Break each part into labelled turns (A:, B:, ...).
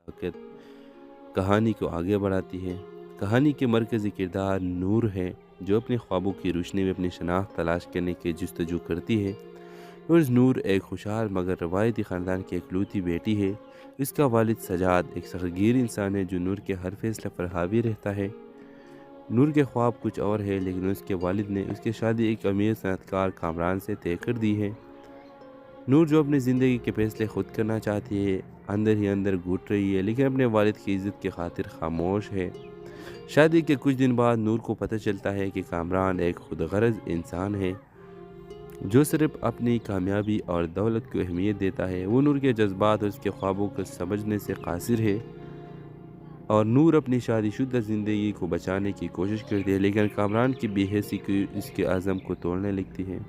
A: वक़्त कहानी को आगे बढ़ाती है। कहानी के मरकज़ी किरदार नूर है, जो अपने ख्वाबों की रोशनी में अपनी शनाख्त तलाश करने की जस्तजू करती है। नूर एक खुशहाल मगर रवायती ख़ानदान की इकलौती बेटी है। इसका वालिद सजाद एक सग़ीर इंसान है जो नूर के हर फैसले पर हावी रहता है। नूर के ख्वाब कुछ और है, लेकिन उसके वालिद ने उसकी शादी एक अमीर सनअतकार कामरान से तय कर दी है। नूर जो अपनी ज़िंदगी के फैसले खुद करना चाहती है, अंदर ही अंदर घुट रही है, लेकिन अपने वालिद की इज़्ज़त की खातिर खामोश है। शादी के कुछ दिन बाद नूर को पता चलता है कि कामरान एक खुदगर्ज़ इंसान है, जो सिर्फ अपनी कामयाबी और दौलत को अहमियत देता है। वो नूर के जज्बात और उसके ख्वाबों को समझने से कासिर है, और नूर अपनी शादीशुदा ज़िंदगी को बचाने की कोशिश करती है, लेकिन कामरान की बेहसी की इसके आज़म को तोड़ने लगती है।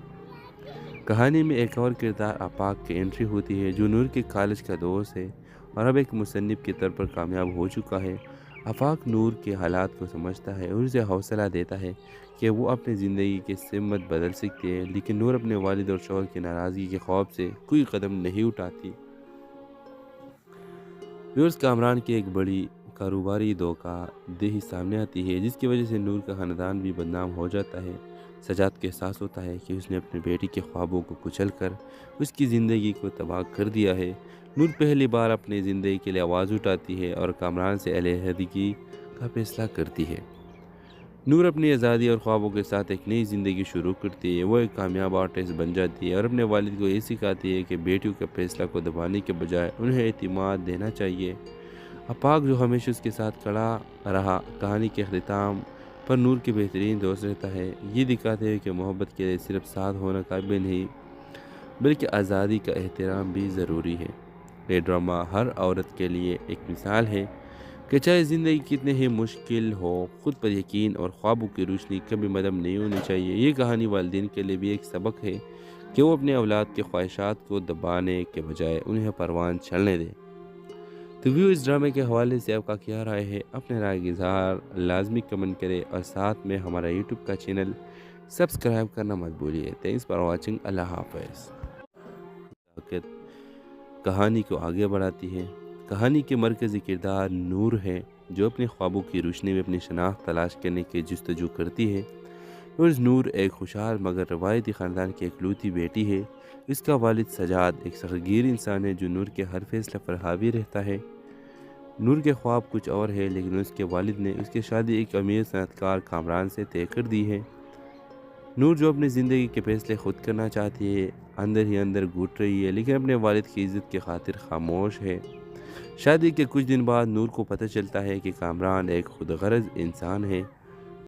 A: कहानी में एक और किरदार आपाक की एंट्री होती है, जो नूर के कॉलेज का दोस्त है और अब एक मुसन्निफ़ के तौर पर कामयाब हो चुका है। आफाक नूर के हालात को समझता है और उसे हौसला देता है कि वो अपनी ज़िंदगी की सिमत बदल सकती है, लेकिन नूर अपने वालिद और शौहर की नाराज़गी के खौफ से कोई कदम नहीं उठाती। व्यूअर्स, कामरान की एक बड़ी कारोबारी धोखा देही सामने आती है, जिसकी वजह से नूर का ख़ानदान भी बदनाम हो जाता है। सजाद को एहसास होता है कि उसने अपनी बेटी के ख्वाबों को कुचल कर उसकी ज़िंदगी को तबाह कर दिया है। नूर पहली बार अपनी ज़िंदगी के लिए आवाज़ उठाती है और कामरान से अलहदगी का फैसला करती है। नूर अपनी आज़ादी और ख्वाबों के साथ एक नई ज़िंदगी शुरू करती है। वो एक कामयाब आर्टिस्ट बन जाती है और अपने वालिद को ये सिखाती है कि बेटियों के फैसला को दबाने के बजाय उन्हें एतमाद देना चाहिए। अपाक, जो हमेशा उसके साथ खड़ा रहा, कहानी के अख्ताम पर नूर के बेहतरीन दोस्त रहता है। ये दिखाते हैं कि मोहब्बत के लिए सिर्फ साथ होना काफ़ी नहीं, बल्कि आज़ादी का एहतराम भी ज़रूरी है। ये ड्रामा हर औरत के लिए एक मिसाल है कि चाहे ज़िंदगी कितनी ही मुश्किल हो, खुद पर यकीन और ख्वाबों की रोशनी कभी मदम नहीं होनी चाहिए। ये कहानी वालिदैन के लिए भी एक सबक है कि वो अपने औलाद की ख्वाहिशात को दबाने के बजाय उन्हें परवान चलने दें। तो व्यू, इस ड्रामे के हवाले से आपका क्या राय है? अपने राय का इज़हार लाजमी कमेंट करें और साथ में हमारा यूट्यूब का चैनल सब्सक्राइब करना मत भूलिए। Thanks for watching. अल्लाह हाफ़िज़। कहानी को आगे बढ़ाती है। कहानी के मरकज़ी किरदार नूर है, जो अपने ख्वाबों की रोशनी में अपनी शनाख्त तलाश करने की जस्तजू करती है। नूर एक खुशहाल मगर रवायती ख़ानदान की इकलौती बेटी है। इसका वालिद सजाद एक सग़ीर इंसान है जो नूर के हर फैसले पर हावी रहता है। नूर के ख्वाब कुछ और है, लेकिन उसके वालिद ने उसकी शादी एक अमीर सनअतकार कामरान से तय कर दी है। नूर जो अपनी ज़िंदगी के फैसले खुद करना चाहती है, अंदर ही अंदर घुट रही है, लेकिन अपने वालिद की इज़्ज़त की खातिर खामोश है। शादी के कुछ दिन बाद नूर को पता चलता है कि कामरान एक खुदगर्ज़ इंसान है,